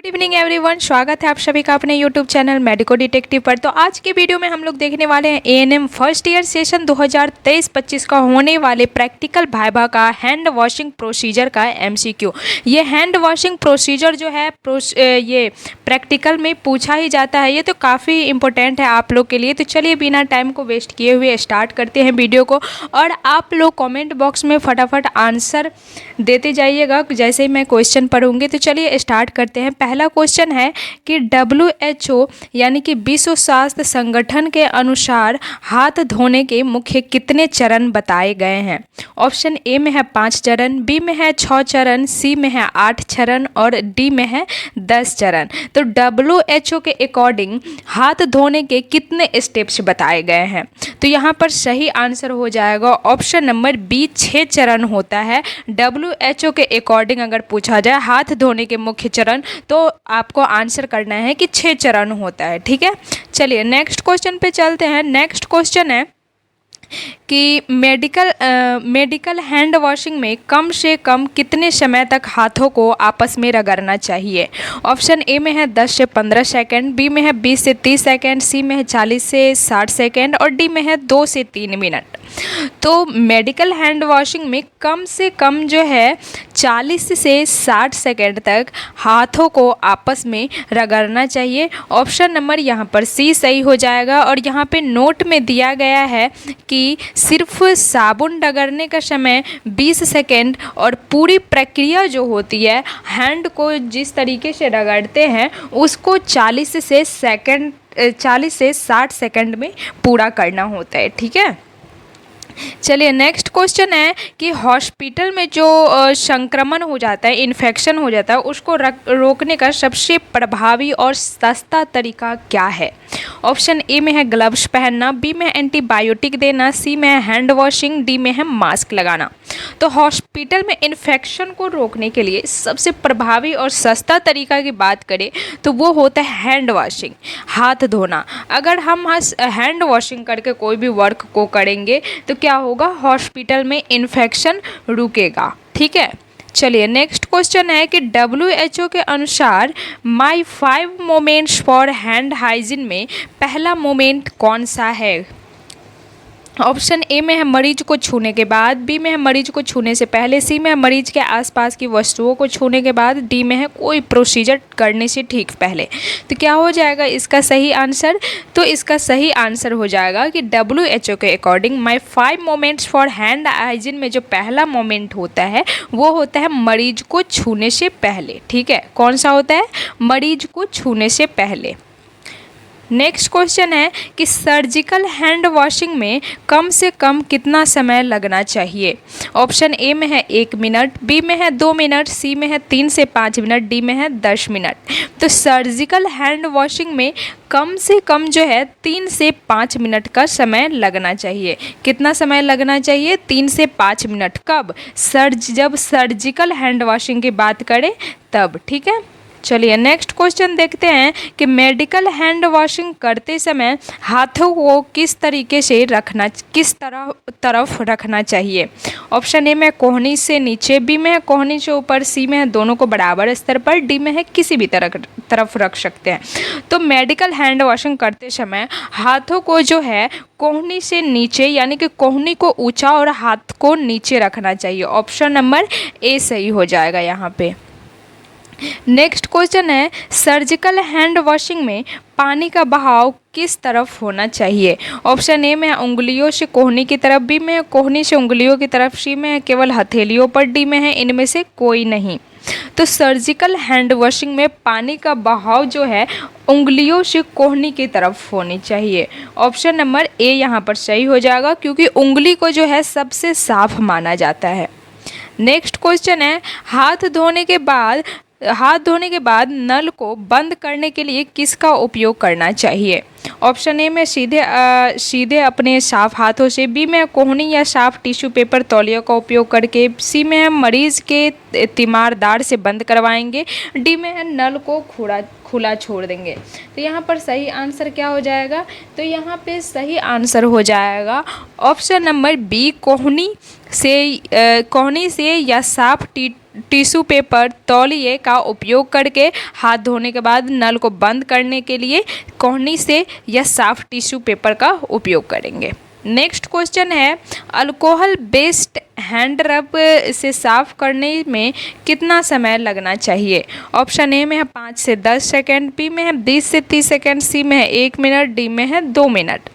Good evening everyone, स्वागत है आप सभी का अपने यूट्यूब चैनल मेडिको डिटेक्टिव पर। तो आज के वीडियो में हम लोग देखने वाले हैं एएनएम फर्स्ट ईयर सेशन 2023-25 का होने वाले प्रैक्टिकल वाइवा का हैंड वॉशिंग प्रोसीजर का एमसीक्यू। ये हैंड वॉशिंग प्रोसीजर जो है ये प्रैक्टिकल में पूछा ही जाता है, ये तो काफ़ी इंपॉर्टेंट है आप लोग के लिए। तो चलिए बिना टाइम को वेस्ट किए हुए स्टार्ट करते हैं वीडियो को, और आप लोग कॉमेंट बॉक्स में फटाफट आंसर देते जाइएगा जैसे ही मैं क्वेश्चन पढ़ूंगी। तो चलिए स्टार्ट करते हैं। पहला क्वेश्चन है कि WHO यानी कि विश्व स्वास्थ्य संगठन के अनुसार हाथ धोने के मुख्य कितने चरण बताए गए हैं। ऑप्शन ए में है 5 चरण, बी में है 6 चरण, सी में है 8 चरण और डी में है 10 चरण। तो WHO के अकॉर्डिंग हाथ धोने के कितने स्टेप्स बताए गए हैं। तो यहाँ पर सही आंसर हो जाएगा ऑप्शन नंबर बी, 6 चरण होता है। WHO के अकॉर्डिंग अगर पूछा जाए हाथ धोने के मुख्य चरण, तो आपको आंसर करना है कि 6 चरण होता है। ठीक है, चलिए नेक्स्ट क्वेश्चन पे चलते हैं। नेक्स्ट क्वेश्चन है कि मेडिकल हैंड वॉशिंग में कम से कम कितने समय तक हाथों को आपस में रगड़ना चाहिए। ऑप्शन ए में है 10 से 15 सेकंड, बी में है 20 से 30 सेकंड, सी में है 40 से 60 सेकंड और डी में है 2 से 3 मिनट। तो मेडिकल हैंड वॉशिंग में कम से कम जो है 40 से 60 सेकंड तक हाथों को आपस में रगड़ना चाहिए। ऑप्शन नंबर यहाँ पर सी सही हो जाएगा। और यहाँ पे नोट में दिया गया है कि सिर्फ साबुन रगड़ने का समय 20 सेकंड और पूरी प्रक्रिया जो होती है हैंड को जिस तरीके से रगड़ते हैं उसको 40 से 60 सेकंड में पूरा करना होता है। ठीक है, चलिए नेक्स्ट क्वेश्चन है कि हॉस्पिटल में जो संक्रमण हो जाता है, इन्फेक्शन हो जाता है, उसको रोकने का सबसे प्रभावी और सस्ता तरीका क्या है। ऑप्शन ए में है ग्लव्स पहनना, बी में एंटीबायोटिक देना, सी में है हैंड वॉशिंग, डी में है मास्क लगाना। तो हॉस्पिटल में इन्फेक्शन को रोकने के लिए सबसे प्रभावी और सस्ता तरीका की बात करें तो वो होता है हैंड वॉशिंग, हाथ धोना। अगर हम हैंड वॉशिंग करके कोई भी वर्क को करेंगे तो क्या होगा, हॉस्पिटल में इन्फेक्शन रुकेगा। ठीक है, चलिए नेक्स्ट क्वेश्चन है कि WHO के अनुसार माई 5 मोमेंट्स फॉर हैंड हाइजीन में पहला मोमेंट कौन सा है। ऑप्शन ए में है मरीज को छूने के बाद, बी में है मरीज को छूने से पहले, सी में है मरीज के आसपास की वस्तुओं को छूने के बाद, डी में है कोई प्रोसीजर करने से ठीक पहले। तो क्या हो जाएगा इसका सही आंसर। तो इसका सही आंसर हो जाएगा कि WHO के according my 5 moments for hand hygiene में जो पहला मोमेंट होता है वो होता है मरीज को छूने से पहले। ठीक है, कौन सा होता है, मरीज को छूने से पहले। नेक्स्ट क्वेश्चन है कि सर्जिकल हैंड वॉशिंग में कम से कम कितना समय लगना चाहिए। ऑप्शन ए में है 1 मिनट, बी में है 2 मिनट, सी में है 3 से 5 मिनट, डी में है 10 मिनट। तो सर्जिकल हैंड वॉशिंग में कम से कम जो है 3 से 5 मिनट का समय लगना चाहिए। कितना समय लगना चाहिए, 3 से 5 मिनट। कब, जब सर्जिकल हैंड वॉशिंग की बात करें तब। ठीक है, चलिए नेक्स्ट क्वेश्चन देखते हैं कि मेडिकल हैंड वॉशिंग करते समय हाथों को किस तरीके से रखना, किस तरफ रखना चाहिए। ऑप्शन ए में कोहनी से नीचे, बी में है कोहनी से ऊपर, सी में है दोनों को बराबर स्तर पर, डी में है किसी भी तरफ रख सकते हैं। तो मेडिकल हैंड वॉशिंग करते समय हाथों को जो है कोहनी से नीचे यानी कि कोहनी को ऊंचा और हाथ को नीचे रखना चाहिए। ऑप्शन नंबर ए सही हो जाएगा यहाँ पे। नेक्स्ट क्वेश्चन है सर्जिकल हैंड वॉशिंग में पानी का बहाव किस तरफ होना चाहिए। ऑप्शन ए में है उंगलियों से कोहनी की तरफ, बी में है कोहनी से उंगलियों की तरफ, सी में है केवल हथेलियों पर, डी में है इनमें से कोई नहीं। तो सर्जिकल हैंड वॉशिंग में पानी का बहाव जो है उंगलियों से कोहनी की तरफ होनी चाहिए। ऑप्शन नंबर ए यहाँ पर सही हो जाएगा क्योंकि उंगली को जो है सबसे साफ माना जाता है। नेक्स्ट क्वेश्चन है हाथ धोने के बाद नल को बंद करने के लिए किसका उपयोग करना चाहिए। ऑप्शन ए में सीधे अपने साफ हाथों से, बी में कोहनी या साफ टिश्यू पेपर तौलिया का उपयोग करके, सी में है मरीज के तीमारदार से बंद करवाएंगे, डी में है नल को खुला छोड़ देंगे। तो यहाँ पर सही आंसर क्या हो जाएगा, तो यहाँ पे सही आंसर हो जाएगा ऑप्शन नंबर बी, कोहनी से या साफ टिश्यू पेपर, तौलिए का उपयोग करके हाथ धोने के बाद नल को बंद करने के लिए कोहनी से या साफ टिश्यू पेपर का उपयोग करेंगे। नेक्स्ट क्वेश्चन है, अल्कोहल बेस्ड हैंड रब से साफ करने में कितना समय लगना चाहिए? ऑप्शन ए में है 5 से 10 सेकेंड, बी में है 20 से 30 सेकेंड, सी में है 1 मिनट, डी में है 2 मिनट।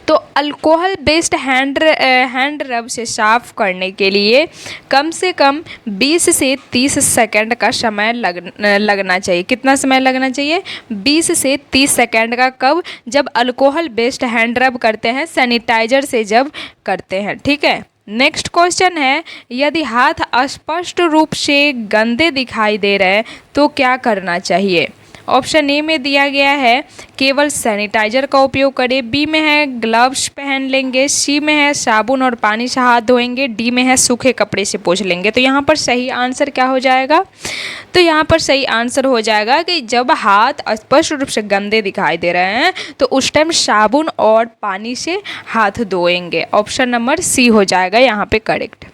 तो अल्कोहल बेस्ड हैंड रब से साफ करने के लिए कम से कम 20 से 30 सेकंड का समय लगना चाहिए। कितना समय लगना चाहिए? 20 से 30 सेकंड का। कब? जब अल्कोहल बेस्ड हैंड रब करते हैं, सैनिटाइजर से जब करते हैं। ठीक है। नेक्स्ट क्वेश्चन है, यदि हाथ अस्पष्ट रूप से गंदे दिखाई दे रहे हैं तो क्या करना चाहिए? ऑप्शन ए में दिया गया है केवल सैनिटाइजर का उपयोग करें, बी में है ग्लव्स पहन लेंगे, सी में है साबुन और पानी से हाथ धोएंगे, डी में है सूखे कपड़े से पोंछ लेंगे। तो यहाँ पर सही आंसर क्या हो जाएगा? तो यहाँ पर सही आंसर हो जाएगा कि जब हाथ स्पष्ट रूप से गंदे दिखाई दे रहे हैं तो उस टाइम साबुन और पानी से हाथ धोएंगे। ऑप्शन नंबर सी हो जाएगा यहाँ पे करेक्ट।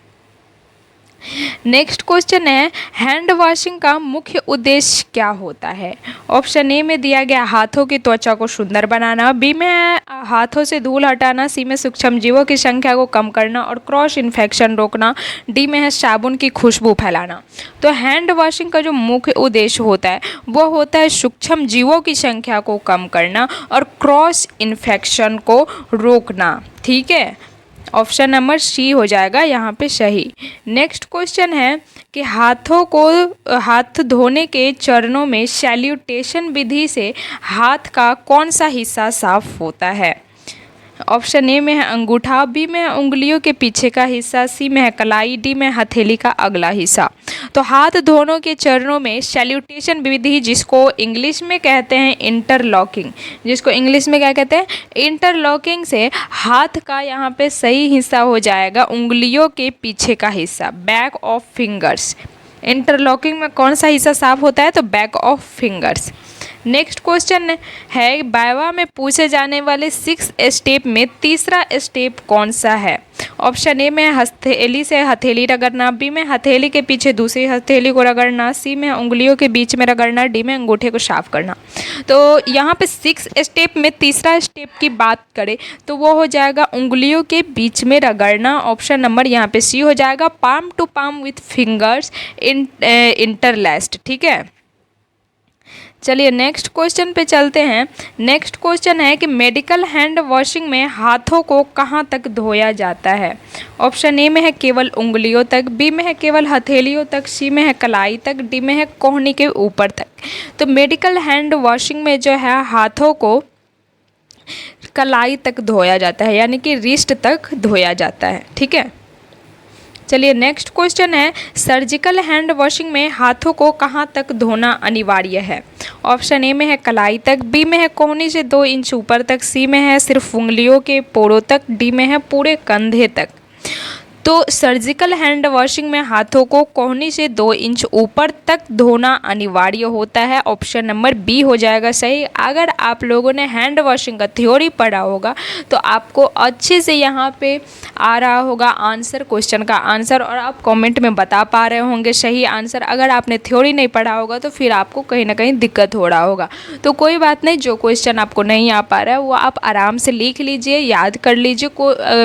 नेक्स्ट क्वेश्चन है, हैंड वॉशिंग का मुख्य उद्देश्य क्या होता है? ऑप्शन ए में दिया गया हाथों की त्वचा को सुंदर बनाना, बी में है हाथों से धूल हटाना, सी में सूक्ष्म जीवों की संख्या को कम करना और क्रॉस इन्फेक्शन रोकना, डी में है साबुन की खुशबू फैलाना। तो हैंड वॉशिंग का जो मुख्य उद्देश्य होता है वो होता है सूक्ष्म जीवों की संख्या को कम करना और क्रॉस इन्फेक्शन को रोकना। ठीक है। ऑप्शन नंबर सी हो जाएगा यहाँ पे सही। नेक्स्ट क्वेश्चन है कि हाथ धोने के चरणों में सैल्यूटेशन विधि से हाथ का कौन सा हिस्सा साफ होता है? ऑप्शन ए में है अंगूठा, बी में है उंगलियों के पीछे का हिस्सा, सी में है कलाई, डी में हथेली का अगला हिस्सा। तो हाथ धोने के चरणों में सैल्यूटेशन विधि, जिसको इंग्लिश में कहते हैं इंटरलॉकिंग, जिसको इंग्लिश में क्या कहते हैं? इंटरलॉकिंग से हाथ का यहाँ पे सही हिस्सा हो जाएगा उंगलियों के पीछे का हिस्सा, बैक ऑफ फिंगर्स। इंटरलॉकिंग में कौन सा हिस्सा साफ होता है? तो back of fingers. Next question है, वाइवा में पूछे जाने वाले 6 स्टेप में तीसरा स्टेप कौन सा है? ऑप्शन ए में हथेली से हथेली रगड़ना, बी में हथेली के पीछे दूसरी हथेली को रगड़ना, सी में उंगलियों के बीच में रगड़ना, डी में अंगूठे को साफ करना। तो यहाँ पे 6 स्टेप में तीसरा स्टेप की बात करें तो वो हो जाएगा उंगलियों के बीच में रगड़ना। ऑप्शन नंबर यहाँ पे सी हो जाएगा, palm to palm with fingers interlaced. ठीक है। चलिए नेक्स्ट क्वेश्चन पे चलते हैं। नेक्स्ट क्वेश्चन है कि मेडिकल हैंड वॉशिंग में हाथों को कहाँ तक धोया जाता है? ऑप्शन ए में है केवल उंगलियों तक, बी में है केवल हथेलियों तक, सी में है कलाई तक, डी में है कोहनी के ऊपर तक। तो मेडिकल हैंड वॉशिंग में जो है हाथों को कलाई तक धोया जाता है, यानी कि रिस्ट तक धोया जाता है। ठीक है। चलिए नेक्स्ट क्वेश्चन है, सर्जिकल हैंड वॉशिंग में हाथों को कहाँ तक धोना अनिवार्य है? ऑप्शन ए में है कलाई तक, बी में है कोहनी से 2 इंच ऊपर तक, सी में है सिर्फ उंगलियों के पोरों तक, डी में है पूरे कंधे तक। तो सर्जिकल हैंड वॉशिंग में हाथों को कोहनी से 2 इंच ऊपर तक धोना अनिवार्य होता है। ऑप्शन नंबर बी हो जाएगा सही। अगर आप लोगों ने हैंड वॉशिंग का थ्योरी पढ़ा होगा तो आपको अच्छे से यहाँ पे आ रहा होगा आंसर, क्वेश्चन का आंसर, और आप कमेंट में बता पा रहे होंगे सही आंसर। अगर आपने थ्योरी नहीं पढ़ा होगा तो फिर आपको कहीं ना कहीं दिक्कत हो रहा होगा। तो कोई बात नहीं, जो क्वेश्चन आपको नहीं आ पा रहा है वो आप आराम से लिख लीजिए, याद कर लीजिए,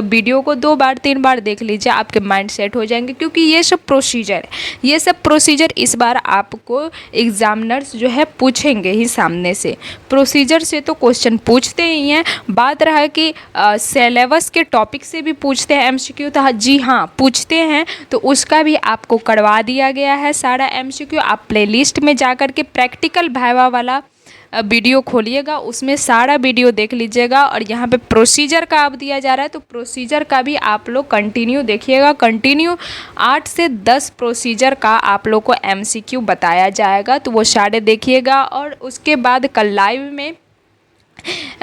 वीडियो को 2 बार 3 बार देख लीजिए, आपके माइंड सेट हो जाएंगे। क्योंकि ये सब प्रोसीजर है, ये सब प्रोसीजर इस बार आपको एग्जामिनर्स जो है पूछेंगे ही सामने से। प्रोसीजर से तो क्वेश्चन पूछते ही हैं, बात रहा कि सिलेबस के टॉपिक से भी पूछते हैं एमसीक्यू, तो जी हाँ पूछते हैं, तो उसका भी आपको करवा दिया गया है सारा एमसीक्यू। आप प्लेलिस्ट में जाकर के प्रैक्टिकल वाइवा वाला वीडियो खोलिएगा, उसमें सारा वीडियो देख लीजिएगा। और यहाँ पे प्रोसीजर का अब दिया जा रहा है तो प्रोसीजर का भी आप लोग कंटिन्यू देखिएगा। कंटिन्यू 8 से 10 प्रोसीजर का आप लोग को एमसीक्यू बताया जाएगा, तो वो सारे देखिएगा। और उसके बाद कल लाइव में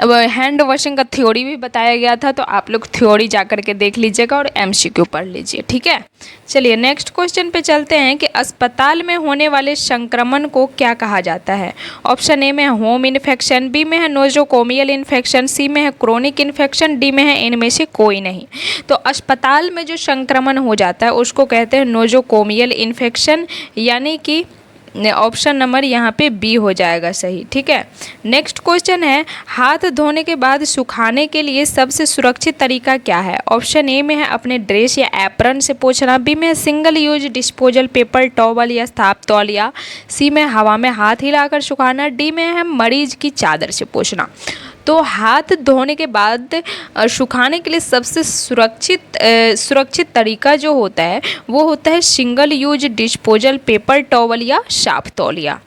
हैंड वॉशिंग का थ्योरी भी बताया गया था, तो आप लोग थ्योरी जा कर के देख लीजिएगा और एमसीक्यू पढ़ लीजिए, ठीक है। चलिए नेक्स्ट क्वेश्चन पे चलते हैं कि अस्पताल में होने वाले संक्रमण को क्या कहा जाता है। ऑप्शन ए में है होम इन्फेक्शन, बी में है नोजोकोमियल इन्फेक्शन, सी में है क्रोनिक इन्फेक्शन, डी में है इनमें से कोई नहीं। तो अस्पताल में जो संक्रमण हो जाता है उसको कहते हैं नोजोकोमियल इन्फेक्शन, यानी कि ऑप्शन नंबर यहाँ पे बी हो जाएगा सही, ठीक है। नेक्स्ट क्वेश्चन है हाथ धोने के बाद सुखाने के लिए सबसे सुरक्षित तरीका क्या है। ऑप्शन ए में है अपने ड्रेस या एप्रन से पोंछना, बी में है single use disposal paper towel या साफ तौलिया, सी में हवा में हाथ हिलाकर सुखाना, डी में है मरीज की चादर से पोंछना। तो हाथ धोने के बाद सुखाने के लिए सबसे सुरक्षित तरीका जो होता है वो होता है single use disposal paper towel या साफ तौलिया।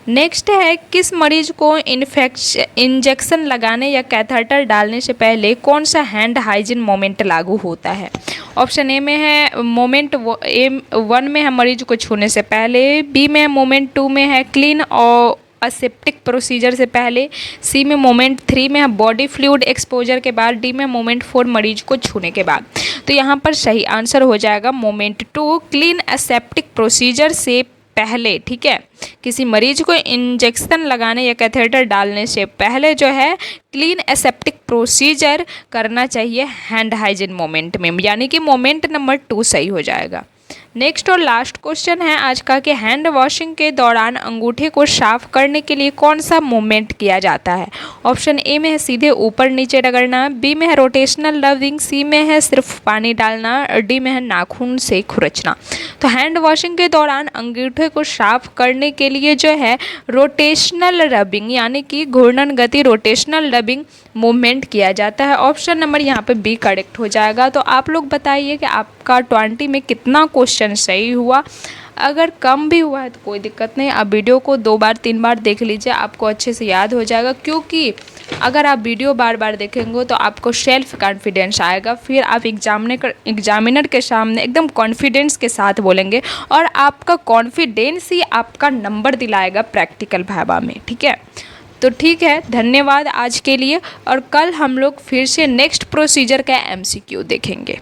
नेक्स्ट है किस मरीज को इंजेक्शन लगाने या कैथेटर डालने से पहले कौन सा हैंड हाइजीन मोमेंट लागू होता है। ऑप्शन ए में है मोमेंट वन में है मरीज को छूने से पहले, बी में मोमेंट 2 में है क्लीन और असेप्टिक प्रोसीजर से पहले, सी में मोमेंट 3 में है बॉडी फ्लूइड एक्सपोजर के बाद, डी में मोमेंट 4 मरीज को छूने के बाद। तो यहाँ पर सही आंसर हो जाएगा मोमेंट 2 क्लीन असेप्टिक प्रोसीजर से पहले, ठीक है। किसी मरीज को इंजेक्शन लगाने या कैथेटर डालने से पहले जो है क्लीन एसेप्टिक प्रोसीजर करना चाहिए हैंड हाइजीन मोमेंट में, यानी कि मोमेंट नंबर 2 सही हो जाएगा। नेक्स्ट और लास्ट क्वेश्चन है आज का कि हैंड वॉशिंग के दौरान अंगूठे को साफ करने के लिए कौन सा मूवमेंट किया जाता है। ऑप्शन ए में है सीधे ऊपर नीचे रगड़ना, बी में है रोटेशनल रबिंग, सी में है सिर्फ पानी डालना, और डी में है नाखून से खुरचना। तो हैंड वॉशिंग के दौरान अंगूठे को साफ करने के लिए जो है रोटेशनल रबिंग यानी कि घूर्णन गति रोटेशनल रबिंग मूवमेंट किया जाता है। ऑप्शन नंबर यहाँ पे बी करेक्ट हो जाएगा। तो आप लोग बताइए कि आपका 20 में कितना क्वेश्चन सही हुआ। अगर कम भी हुआ है तो कोई दिक्कत नहीं, आप वीडियो को 2 बार 3 बार देख लीजिए, आपको अच्छे से याद हो जाएगा। क्योंकि अगर आप वीडियो बार बार देखेंगे तो आपको सेल्फ कॉन्फिडेंस आएगा, फिर आप एग्जामिनर के सामने एकदम कॉन्फिडेंस के साथ बोलेंगे और आपका कॉन्फिडेंस ही आपका नंबर दिलाएगा प्रैक्टिकल वाइवा में, ठीक है। तो ठीक है, धन्यवाद आज के लिए, और कल हम लोग फिर से नेक्स्ट प्रोसीजर का एमसीक्यू देखेंगे।